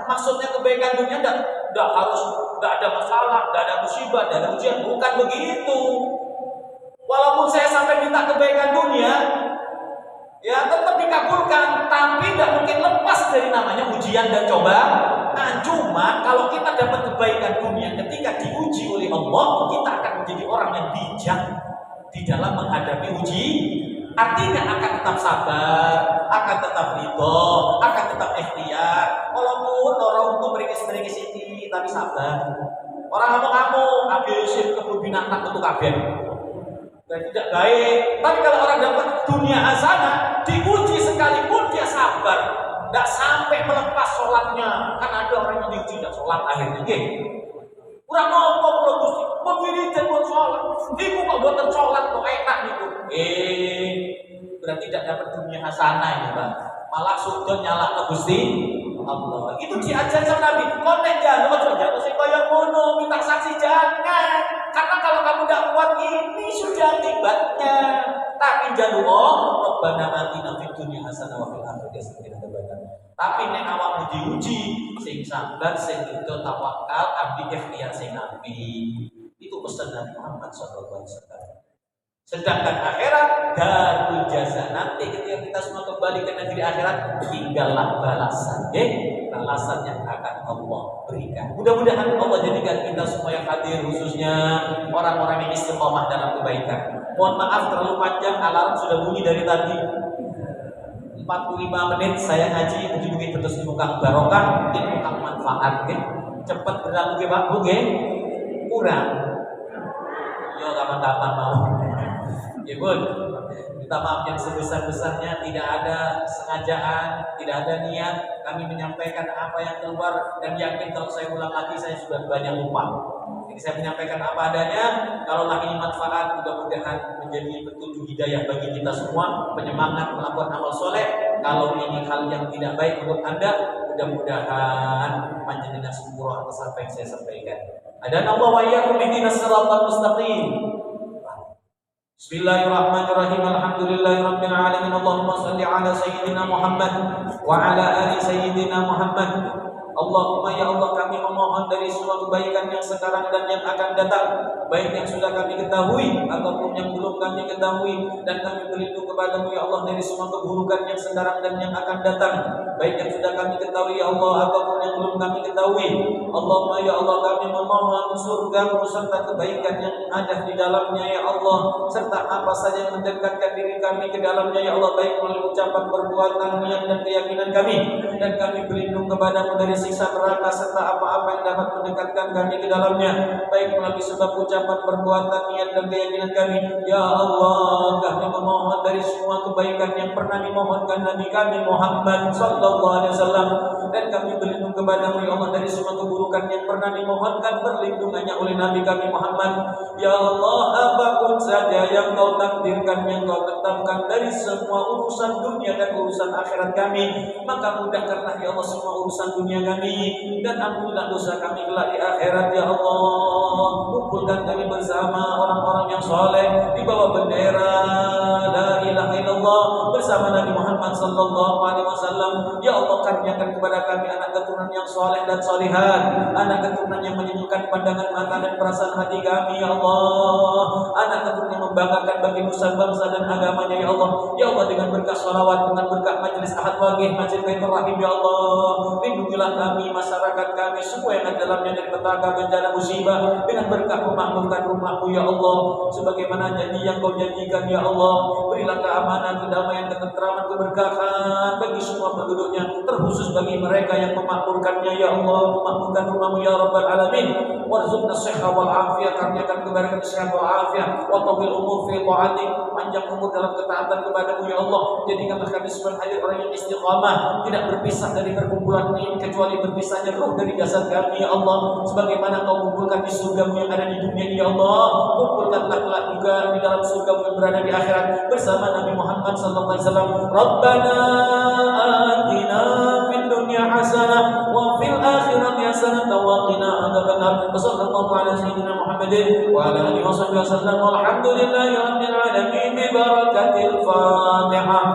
Maksudnya kebaikan dunia enggak harus enggak ada masalah, enggak ada musibah, enggak ada ujian, bukan begitu. Walaupun saya sampai minta kebaikan dunia, ya tetap dikabulkan, tapi tidak mungkin lepas dari namanya ujian dan cobaan. Nah, cuma kalau kita dapat kebaikan dunia ketika diuji oleh Allah, kita akan menjadi orang yang bijak di dalam menghadapi uji. Artinya akan tetap sabar, akan tetap ridho, akan tetap ikhtiar. Walaupun orang untuk meringis ini, tapi sabar. Orang kamu habis kebun binatang untuk kabeh. Dan tidak baik. Tapi kalau orang dapat dunia hasanah, diuji sekalipun dia sabar, tidak sampai melepas sholatnya. Kan ada orang yang diuji tidak sholat akhirnya. Kurang ngomong kalau Gusti, mau diri dan mau sholat. Ibu kok buatan sholat kok enak gitu. Berarti tidak dapat dunia hasanah ini, Pak. Malah sudah nyala ke Gusti Allah. Itu diajar sama Nabi. Kau nek jangan jatuh sih kayak ngono, minta saksi jangan. Karena kalau kamu tidak kuat ini sudah akibatnya. Tapi jangan Rabbana atina fid dunya hasanah wa fil akhirati hasanah wa qina. Tapi nek awakmu diuji, sing sabar, sing itu tawakal, abdi ikhtiar sing api. Itu pesan Nabi Muhammad sallallahu alaihi wasallam. Sedangkan akhirat darul jaza, nanti ketika kita semua kembali ke negeri akhirat, tinggallah balasan, balasan yang akan Allah berikan. Mudah-mudahan Allah jadikan kita semua yang hadir, khususnya orang-orang yang istiqomah dalam kebaikan. Mohon maaf terlalu panjang, alarm sudah bunyi dari tadi. 45 menit saya ngaji, ujung-ujungnya terus ilmu barokah, ilmu manfaat, cepat berlalu Pak Bu, kurang. Yo kapan-kapan mau. Ya Bun, minta maaf yang sebesar-besarnya, tidak ada sengajaan, tidak ada niat kami menyampaikan apa yang keluar, dan yakin kalau saya ulang lagi saya sudah banyak lupa. Jadi saya menyampaikan apa adanya. Kalau ini manfaat, mudah-mudahan menjadi petunjuk hidayah bagi kita semua, penyemangat melakukan amal soleh. Kalau ini hal yang tidak baik untuk Anda, mudah-mudahan panjenengan sempurna atas apa yang saya sampaikan. Adana Allah wa iyyakum ihdinas siratal mustaqim. Bismillahirrahmanirrahim. Alhamdulillahirabbil alamin. Allahumma shalli ala sayyidina Muhammad wa ala ali sayyidina Muhammad. Allahumma ya Allah, kami memohon dari semua kebaikan yang sekarang dan yang akan datang, baik yang sudah kami ketahui ataupun yang belum kami ketahui, dan kami berlindung kepadamu ya Allah dari semua keburukan yang sekarang dan yang akan datang, baik yang sudah kami ketahui ya Allah ataupun yang belum kami ketahui. Allahumma ya Allah, kami memohon surga-Mu serta kebaikan yang ada di dalamnya ya Allah, serta apa saja yang mendekatkan diri kami ke dalamnya ya Allah, baik melalui ucapan, perbuatan, niat dan keyakinan kami. Dan kami berlindung kepadamu dari siksa neraka serta apa-apa yang dapat mendekatkan kami ke dalamnya, baik melalui sebab ucapan, perbuatan, niat dan keyakinan kami. Ya Allah, kami memohon dari semua kebaikan yang pernah dimohonkan Nabi kami Muhammad sallallahu alaihi wasallam, dan kami berlindung kepadamu ya Allah dari semua keburukan yang pernah dimohonkan perlindungannya oleh Nabi kami Muhammad. Ya Allah, apapun saja yang Kau takdirkan, yang Kau tetapkan dari semua urusan dunia dan urusan akhirat kami, maka mudahkanlah ya Allah semua urusan dunia kami, dan ampunilah dosa kami kelak di akhirat ya Allah. Kumpulkan kami bersama orang-orang yang soleh di bawah bendera la ilaha illallah, bersama Nabi Muhammad sallallahu alaihi wasallam. Ya Allah, karuniakan kepada kami anak keturunan yang saleh dan salihat, anak keturunan yang menyejukkan pandangan mata dan perasaan hati kami ya Allah, anak keturunan yang membanggakan bagi nusa bangsa dan agamanya ya Allah. Ya Allah, dengan berkah sholawat, dengan berkah majelis ahad wagih, majelis baitur rahim ya Allah, lindungilah kami, masyarakat kami, semua yang ada dalamnya dari petaka, bencana, musibah, dengan berkah memakmurkan rumahmu ya Allah, sebagaimana janji yang kau janjikan ya Allah. Berilah keamanan, kedamaian, ketentraman, keberkahan bagi semua penduduknya, terkhusus bagi mereka yang memakmurkannya ya Allah, memakmurkan rumahmu ya Rabbal Alamin. Warzuqna sihha wal afiyah, karuniakan keberkahan sehat wal afiyah, wa tawil umur fi ta'atik, panjang umur dalam ketaatan kepadamu ya Allah. Jadikanlah kami sebagai hadir orang yang istiqamah, tidak berpisah dari perkumpulan ini kecuali berpisahnya ruh dari jasad kami ya Allah. Sebagaimana kau kumpulkan di surgamu yang ada di dunia ini ya Allah, kumpulkanlah kelak juga di dalam surgamu yang berada di akhirat bersama Nabi Muhammad sallallahu alaihi wasallam. Rabbana atina fid dunya hasanah wa fil akhirati hasanah wa qina adzabannar. Sallallahu alaihi sayyidina Muhammadin wa ala alihi wasallam. Walhamdulillahi rabbil alamin bi barakatil Fatihah.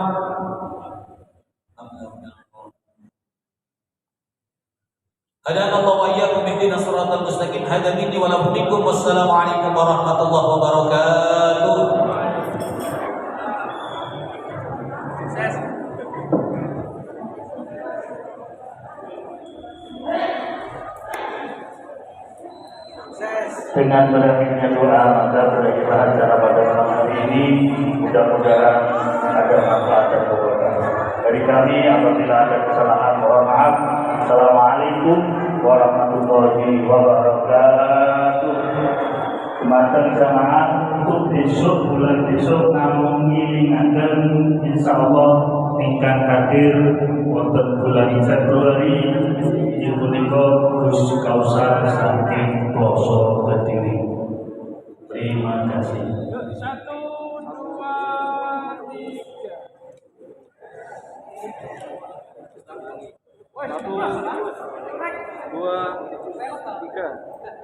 Hadana Allah wa iyyakum ihdinas siratal mustaqim. Hadani wa lahum minkum. Wassalamu alaikum warahmatullahi wabarakatuh. Dengan berakhirnya doa, maka berakhirlah acara pada malam hari ini. Mudah-mudahan ada manfaat dan keberkahan. Dari kami, apabila ada kesalahan, mohon maaf. Assalamualaikum warahmatullahi wabarakatuh. Kematan jamaah untuk besok, bulan besok, namun ngilingaken insyaallah ingkang hadir wonten bulan Februari ibu punika Gus Kausar saking Ploso Kediri. Terima kasih. 1, 2, 3. 1, 2, 3.